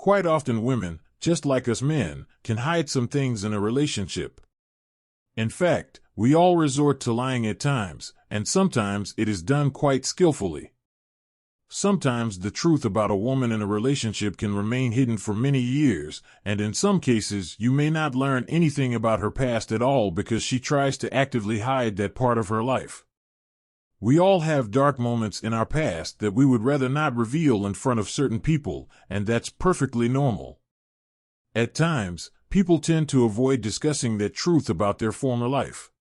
Quite often women, just like us men, can hide some things in a relationship. In fact, we all resort to lying at times, and sometimes it is done quite skillfully. Sometimes the truth about a woman in a relationship can remain hidden for many years, and in some cases you may not learn anything about her past at all because she tries to actively hide that part of her life. We all have dark moments in our past that we would rather not reveal in front of certain people, and that's perfectly normal. At times, people tend to avoid discussing that truth about their former life.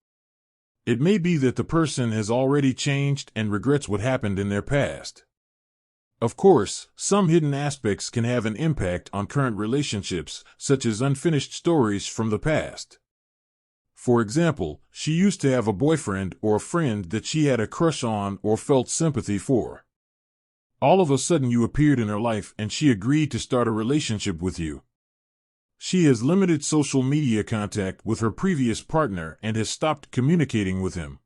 It may be that the person has already changed and regrets what happened in their past. Of course, some hidden aspects can have an impact on current relationships, such as unfinished stories from the past. For example, she used to have a boyfriend or a friend that she had a crush on or felt sympathy for. All of a sudden you appeared in her life and she agreed to start a relationship with you. She has limited social media contact with her previous partner and has stopped communicating with him.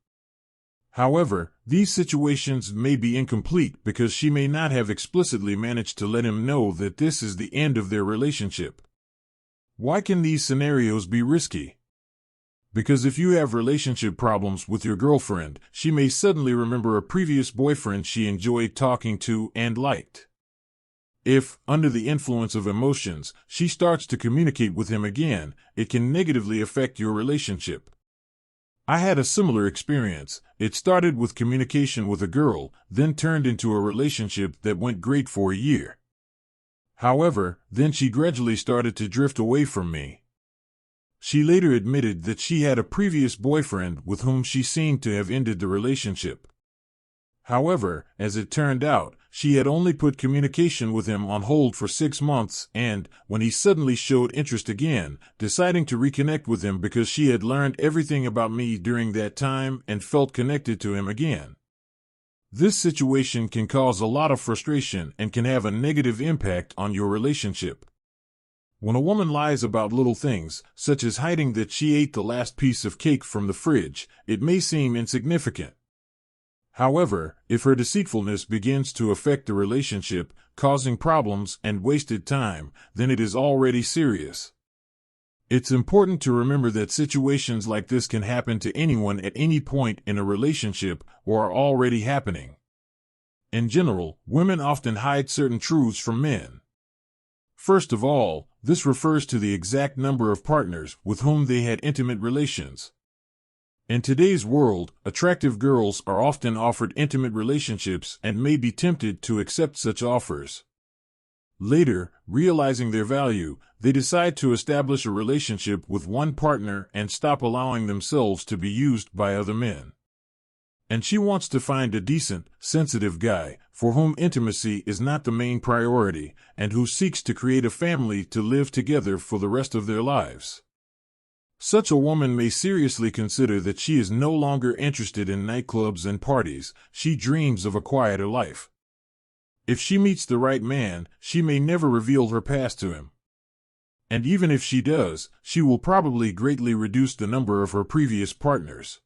However, these situations may be incomplete because she may not have explicitly managed to let him know that this is the end of their relationship. Why can these scenarios be risky? Because if you have relationship problems with your girlfriend, she may suddenly remember a previous boyfriend she enjoyed talking to and liked. If, under the influence of emotions, she starts to communicate with him again, it can negatively affect your relationship. I had a similar experience. It started with communication with a girl, then turned into a relationship that went great for a year. However, then she gradually started to drift away from me. She later admitted that she had a previous boyfriend with whom she seemed to have ended the relationship. However, as it turned out, she had only put communication with him on hold for 6 months and, when he suddenly showed interest again, deciding to reconnect with him because she had learned everything about me during that time and felt connected to him again. This situation can cause a lot of frustration and can have a negative impact on your relationship. When a woman lies about little things, such as hiding that she ate the last piece of cake from the fridge, it may seem insignificant. However, if her deceitfulness begins to affect the relationship, causing problems and wasted time, then it is already serious. It's important to remember that situations like this can happen to anyone at any point in a relationship or are already happening. In general, women often hide certain truths from men. First of all, this refers to the exact number of partners with whom they had intimate relations. In today's world, attractive girls are often offered intimate relationships and may be tempted to accept such offers. Later, realizing their value, they decide to establish a relationship with one partner and stop allowing themselves to be used by other men. And she wants to find a decent, sensitive guy, for whom intimacy is not the main priority, and who seeks to create a family to live together for the rest of their lives. Such a woman may seriously consider that she is no longer interested in nightclubs and parties. She dreams of a quieter life. If she meets the right man, she may never reveal her past to him. And even if she does, she will probably greatly reduce the number of her previous partners.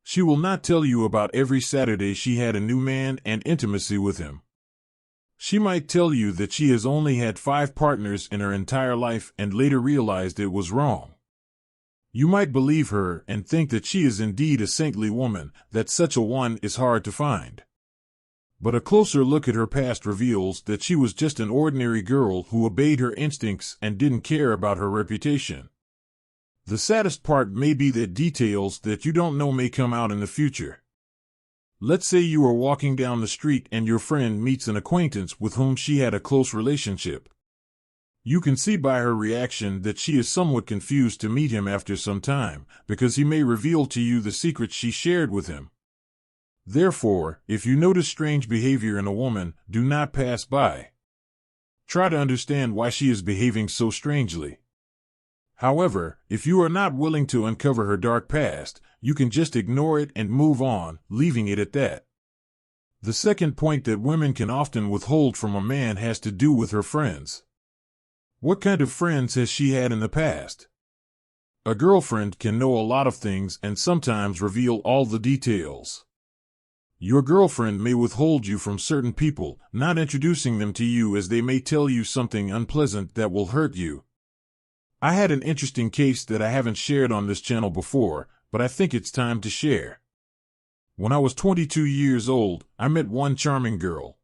She will not tell you about every Saturday she had a new man and intimacy with him. She might tell you that she has only had 5 partners in her entire life and later realized it was wrong. You might believe her and think that she is indeed a saintly woman, that such a one is hard to find. But a closer look at her past reveals that she was just an ordinary girl who obeyed her instincts and didn't care about her reputation. The saddest part may be that details that you don't know may come out in the future. Let's say you are walking down the street and your friend meets an acquaintance with whom she had a close relationship. You can see by her reaction that she is somewhat confused to meet him after some time, because he may reveal to you the secrets she shared with him. Therefore, if you notice strange behavior in a woman, do not pass by. Try to understand why she is behaving so strangely. However, if you are not willing to uncover her dark past, you can just ignore it and move on, leaving it at that. The second point that women can often withhold from a man has to do with her friends. What kind of friends has she had in the past? A girlfriend can know a lot of things and sometimes reveal all the details. Your girlfriend may withhold you from certain people, not introducing them to you as they may tell you something unpleasant that will hurt you. I had an interesting case that I haven't shared on this channel before, but I think it's time to share. When I was 22 years old, I met one charming girl.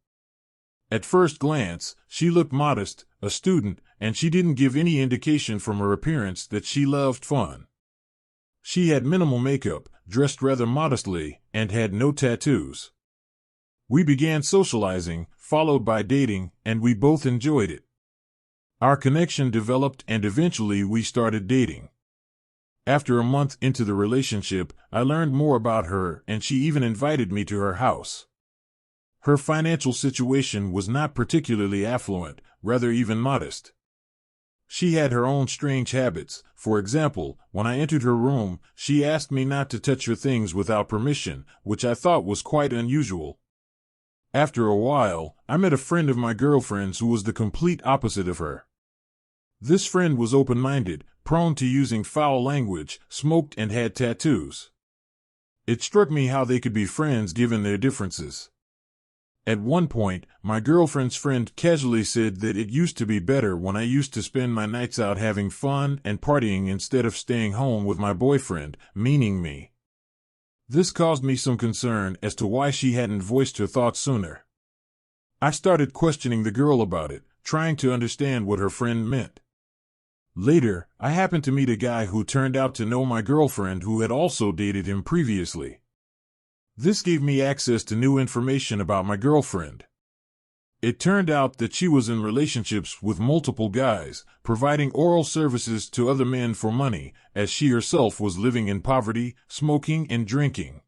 At first glance, she looked modest, a student, and she didn't give any indication from her appearance that she loved fun. She had minimal makeup, dressed rather modestly, and had no tattoos. We began socializing, followed by dating, and we both enjoyed it. Our connection developed and eventually we started dating. After a month into the relationship, I learned more about her and she even invited me to her house. Her financial situation was not particularly affluent, rather even modest. She had her own strange habits. For example, when I entered her room, she asked me not to touch her things without permission, which I thought was quite unusual. After a while, I met a friend of my girlfriend's who was the complete opposite of her. This friend was open-minded, prone to using foul language, smoked and had tattoos. It struck me how they could be friends given their differences. At one point, my girlfriend's friend casually said that it used to be better when I used to spend my nights out having fun and partying instead of staying home with my boyfriend, meaning me. This caused me some concern as to why she hadn't voiced her thoughts sooner. I started questioning the girl about it, trying to understand what her friend meant. Later, I happened to meet a guy who turned out to know my girlfriend who had also dated him previously. This gave me access to new information about my girlfriend. It turned out that she was in relationships with multiple guys, providing oral services to other men for money, as she herself was living in poverty, smoking and drinking.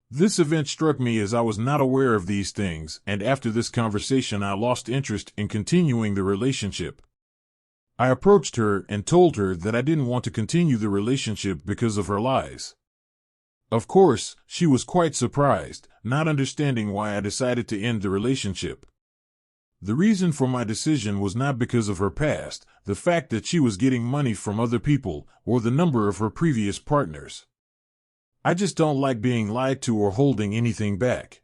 This event struck me as I was not aware of these things, and after this conversation I lost interest in continuing the relationship. I approached her and told her that I didn't want to continue the relationship because of her lies. Of course, she was quite surprised, not understanding why I decided to end the relationship. The reason for my decision was not because of her past, the fact that she was getting money from other people, or the number of her previous partners. I just don't like being lied to or holding anything back.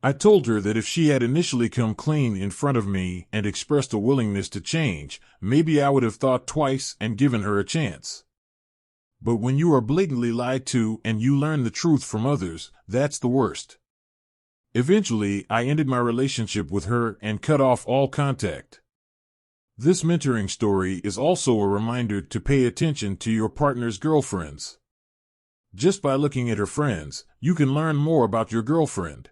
I told her that if she had initially come clean in front of me and expressed a willingness to change, maybe I would have thought twice and given her a chance. But when you are blatantly lied to and you learn the truth from others, that's the worst. Eventually, I ended my relationship with her and cut off all contact. This mentoring story is also a reminder to pay attention to your partner's girlfriends. Just by looking at her friends, you can learn more about your girlfriend.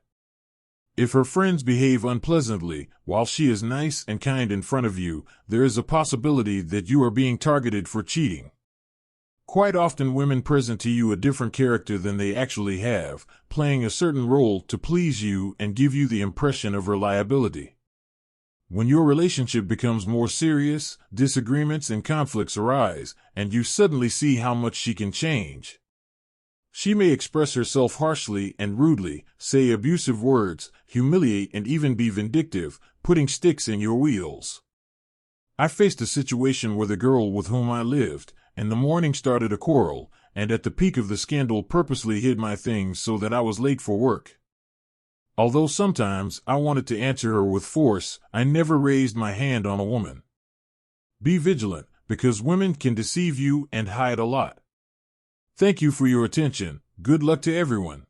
If her friends behave unpleasantly, while she is nice and kind in front of you, there is a possibility that you are being targeted for cheating. Quite often women present to you a different character than they actually have, playing a certain role to please you and give you the impression of reliability. When your relationship becomes more serious, disagreements and conflicts arise, and you suddenly see how much she can change. She may express herself harshly and rudely, say abusive words, humiliate and even be vindictive, putting sticks in your wheels. I faced a situation where the girl with whom I lived, in the morning started a quarrel, and at the peak of the scandal purposely hid my things so that I was late for work. Although sometimes I wanted to answer her with force, I never raised my hand on a woman. Be vigilant, because women can deceive you and hide a lot. Thank you for your attention. Good luck to everyone.